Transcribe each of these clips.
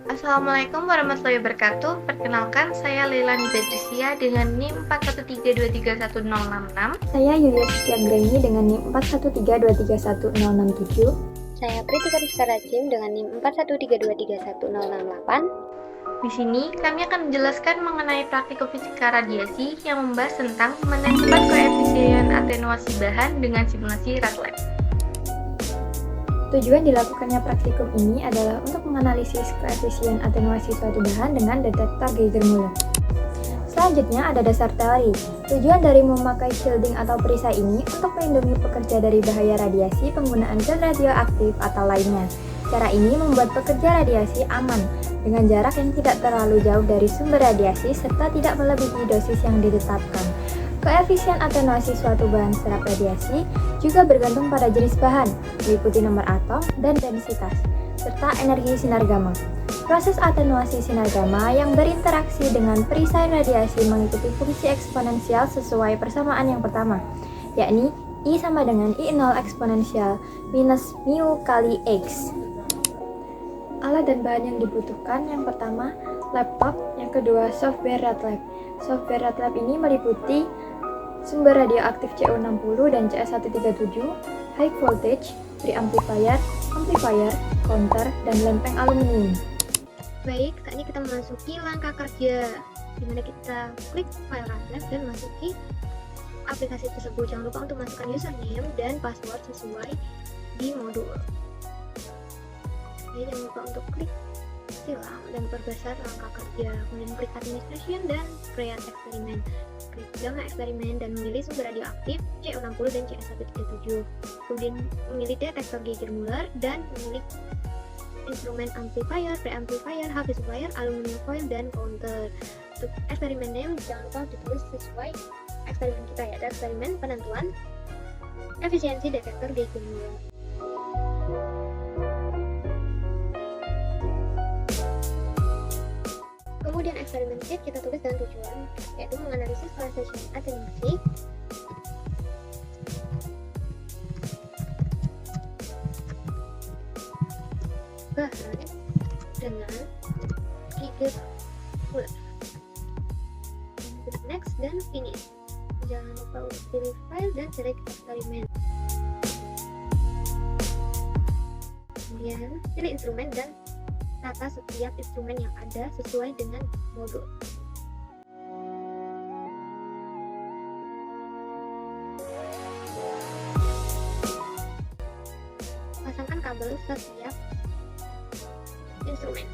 Assalamualaikum warahmatullahi wabarakatuh. Perkenalkan, saya Leilani Badrisia dengan NIM 41323166. Saya Yulia Setiagraini dengan NIM 4132316067. Saya Pritika Rizka Rajim dengan NIM 4132316068. Di sini, kami akan menjelaskan mengenai praktikum fisika radiasi yang membahas tentang menentukan koefisien atenuasi bahan dengan simulasi RATLAB. Tujuan dilakukannya praktikum ini adalah untuk menganalisis koefisien atenuasi suatu bahan dengan detektor Geiger-Müller. Selanjutnya ada dasar teori. Tujuan dari memakai shielding atau perisai ini untuk melindungi pekerja dari bahaya radiasi penggunaan zat radioaktif atau lainnya. Cara ini membuat pekerja radiasi aman dengan jarak yang tidak terlalu jauh dari sumber radiasi serta tidak melebihi dosis yang ditetapkan. Koefisien atenuasi suatu bahan serap radiasi juga bergantung pada jenis bahan, meliputi nomor atom dan densitas, serta energi sinar gamma. Proses atenuasi sinar gamma yang berinteraksi dengan perisai radiasi mengikuti fungsi eksponensial sesuai persamaan yang pertama, yakni I sama dengan I0 eksponensial minus mu kali X. Alat dan bahan yang dibutuhkan yang pertama, laptop, yang kedua, software RATLAB. Software RATLAB ini meliputi sumber radioaktif Cu60 dan Cs137, high voltage, preamplifier, amplifier, counter, dan lempeng aluminium. Baik, saat ini kita memasuki langkah kerja, di mana kita klik file RATLAB dan masuki aplikasi tersebut. Jangan lupa untuk masukkan username dan password sesuai di modul. Jadi jangan lupa untuk klik silang dan perbesar langkah kerja, kemudian klik administration dan create eksperimen. Klik gamma eksperimen dan memilih sumber radioaktif Cu60 dan Cs137. Kemudian memilih detektor Geiger-Müller dan memilih instrumen amplifier, preamplifier, amplifier, aluminium foil, dan counter. Untuk eksperimen name jangan lupa ditulis sesuai eksperimen kita ya. Ada eksperimen penentuan efisiensi detektor Geiger-Müller. Kemudian eksperimen sheet kita tulis dengan tujuan yaitu menganalisis koefisien atenuasi bahan dengan Geiger-Müller. Klik next dan finish. Jangan lupa untuk pilih file dan select eksperimen. Kemudian pilih instrumen dan tata setiap instrumen yang ada sesuai dengan modul. Pasangkan kabel setiap instrumen.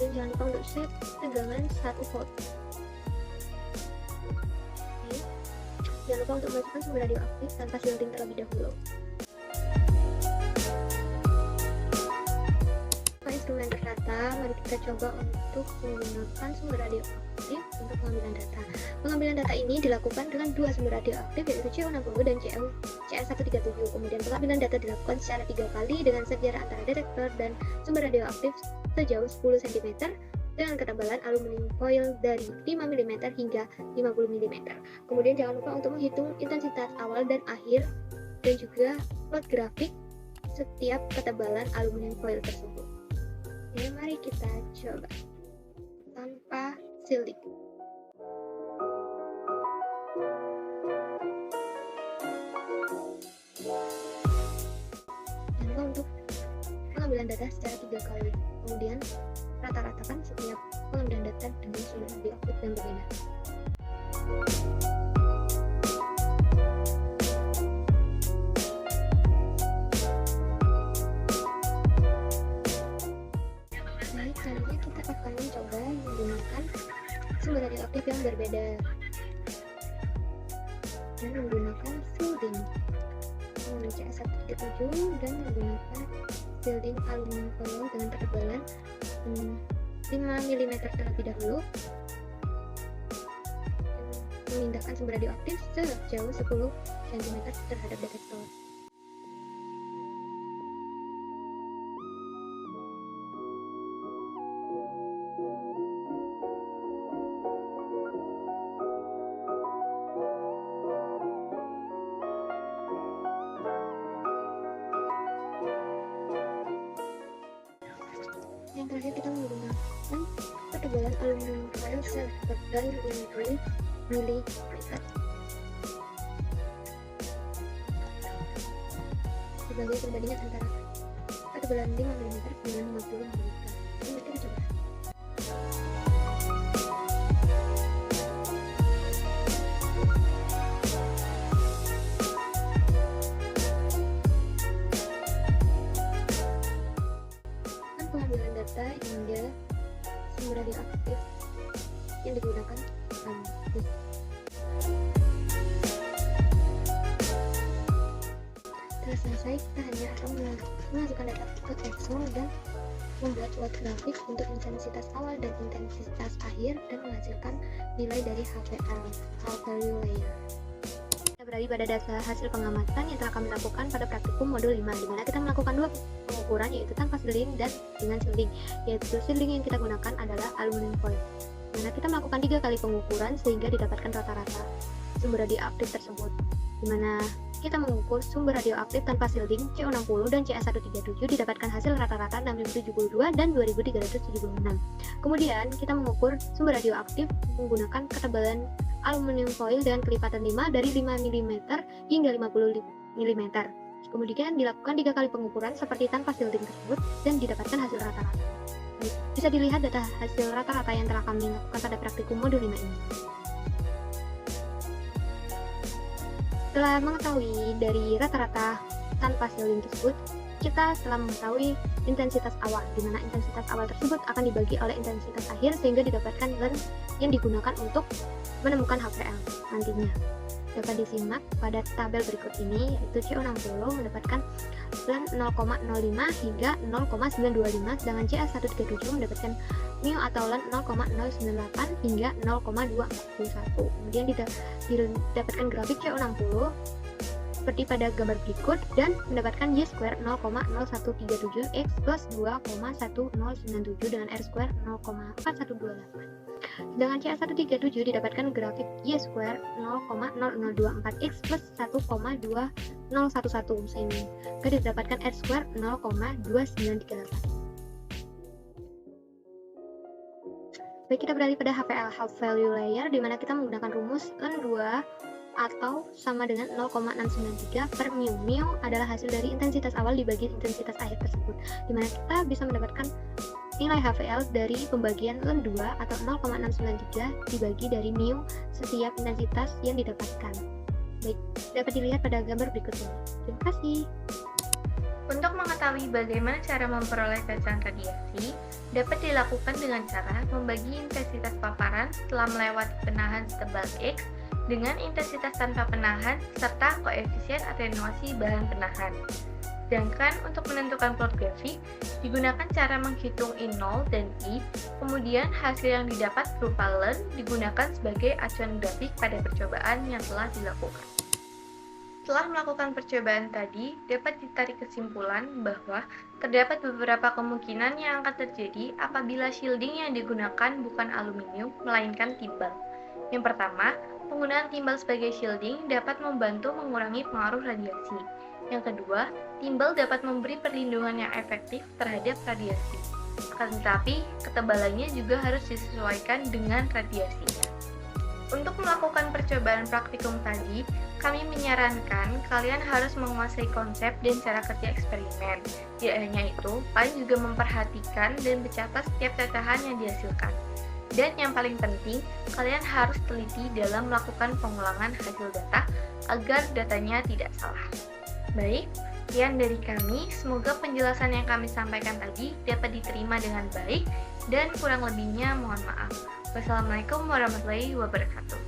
Dan jangan lupa untuk set tegangan 1 volt. Jangan lupa untuk memasukkan sumber radioaktif tanpa shielding terlebih dahulu. Setelah instrumen terdata, mari kita coba untuk menggunakan sumber radioaktif untuk pengambilan data. Pengambilan data ini dilakukan dengan dua sumber radioaktif yaitu Cu60 dan Cs137. Kemudian pengambilan data dilakukan secara 3 kali dengan set jarak antara detektor dan sumber radioaktif sejauh 10 cm dengan ketebalan aluminium foil dari 5 mm hingga 50 mm. Kemudian jangan lupa untuk menghitung intensitas awal dan akhir dan juga plot grafik setiap ketebalan aluminium foil tersebut. Ya, mari kita coba tanpa shielding. Jangan lupa untuk pengambilan data secara 3 kali. Kemudian rata-ratakan setiap pengambilan data dengan sumber radioaktif yang berbeda. Baik, selanjutnya kita akan mencoba menggunakan sumber radioaktif yang berbeda dan menggunakan shielding. Cs137 dan menggunakan shielding aluminium foil dengan ketebalan 5 mm terlebih dahulu, memindahkan sumber radioaktif sejauh 10 cm terhadap detektor. ketebalan aluminium foil sebagai 5 mm. Sebagai perbandingan antara ketebalan 5 mm dengan 50 mm. Ini kita coba. Pengambilan data hingga sumber radioaktif yang digunakan setelah selesai, kita hanya akan memasukkan data ke Excel dan membuat plot grafik untuk intensitas awal dan intensitas akhir dan menghasilkan nilai dari HVL, Half Value Layer. Kita beralih pada data hasil pengamatan yang telah kami lakukan pada praktikum modul 5, di mana kita melakukan dua pengukuran, yaitu tanpa shielding dan dengan shielding. Yaitu shielding yang kita gunakan adalah aluminium foil, di mana kita melakukan 3 kali pengukuran sehingga didapatkan rata-rata sumber radioaktif tersebut, di mana kita mengukur sumber radioaktif tanpa shielding CO60 dan Ca137 didapatkan hasil rata-rata 6072 dan 2376. Kemudian kita mengukur sumber radioaktif menggunakan ketebalan aluminium foil dengan kelipatan 5 dari 5 mm hingga 50 mm. Kemudian dilakukan 3 kali pengukuran seperti tanpa shielding tersebut dan didapatkan hasil rata-rata. Bisa dilihat data hasil rata-rata yang telah kami lakukan pada praktikum modul 5 ini. Setelah mengetahui dari rata-rata tanpa shielding tersebut, kita telah mengetahui intensitas awal, di mana intensitas awal tersebut akan dibagi oleh intensitas akhir sehingga didapatkan lens yang digunakan untuk menemukan HVL nantinya. Dapat disimak pada tabel berikut ini, yaitu CO60 mendapatkan lens 0,05 hingga 0,925, sedangkan Ca137 mendapatkan mu atau lens 0,098 hingga 0,241. Kemudian didapatkan grafik CO60 seperti pada gambar berikut dan mendapatkan Y square 0,0137 X plus 2,1097 dengan R square 0,4128. Sedangkan Ca137 didapatkan grafik Y square 0,0024 X plus 1,2011 sehingga didapatkan R square 0,2938. Baik, kita beralih pada HVL, Half Value Layer, di mana kita menggunakan rumus Ln 2 atau sama dengan 0,693 per mu. Mu adalah hasil dari intensitas awal dibagi intensitas akhir tersebut, di mana kita bisa mendapatkan nilai HVL dari pembagian Ln 2 atau 0,693 dibagi dari mu setiap intensitas yang didapatkan. Baik, dapat dilihat pada gambar berikut ini. Terima kasih. Untuk mengetahui bagaimana cara memperoleh cacahan radiasi, dapat dilakukan dengan cara membagi intensitas paparan setelah melewati penahan setebal X dengan intensitas tanpa penahan serta koefisien atenuasi bahan penahan. Sedangkan untuk menentukan plot grafik, digunakan cara menghitung I0 dan I, kemudian hasil yang didapat berupa ln digunakan sebagai acuan grafik pada percobaan yang telah dilakukan. Setelah melakukan percobaan tadi, dapat ditarik kesimpulan bahwa terdapat beberapa kemungkinan yang akan terjadi apabila shielding yang digunakan bukan aluminium, melainkan timbal. Yang pertama, penggunaan timbal sebagai shielding dapat membantu mengurangi pengaruh radiasi. Yang kedua, timbal dapat memberi perlindungan yang efektif terhadap radiasi. Akan tetapi, ketebalannya juga harus disesuaikan dengan radiasinya. Untuk melakukan percobaan praktikum tadi, kami menyarankan kalian harus menguasai konsep dan cara kerja eksperimen. Tidak hanya itu, kalian juga memperhatikan dan mencatat setiap cacahan yang dihasilkan. Dan yang paling penting, kalian harus teliti dalam melakukan pengulangan hasil data agar datanya tidak salah. Baik, sekian dari kami. Semoga penjelasan yang kami sampaikan tadi dapat diterima dengan baik dan kurang lebihnya mohon maaf. Wassalamualaikum warahmatullahi wabarakatuh.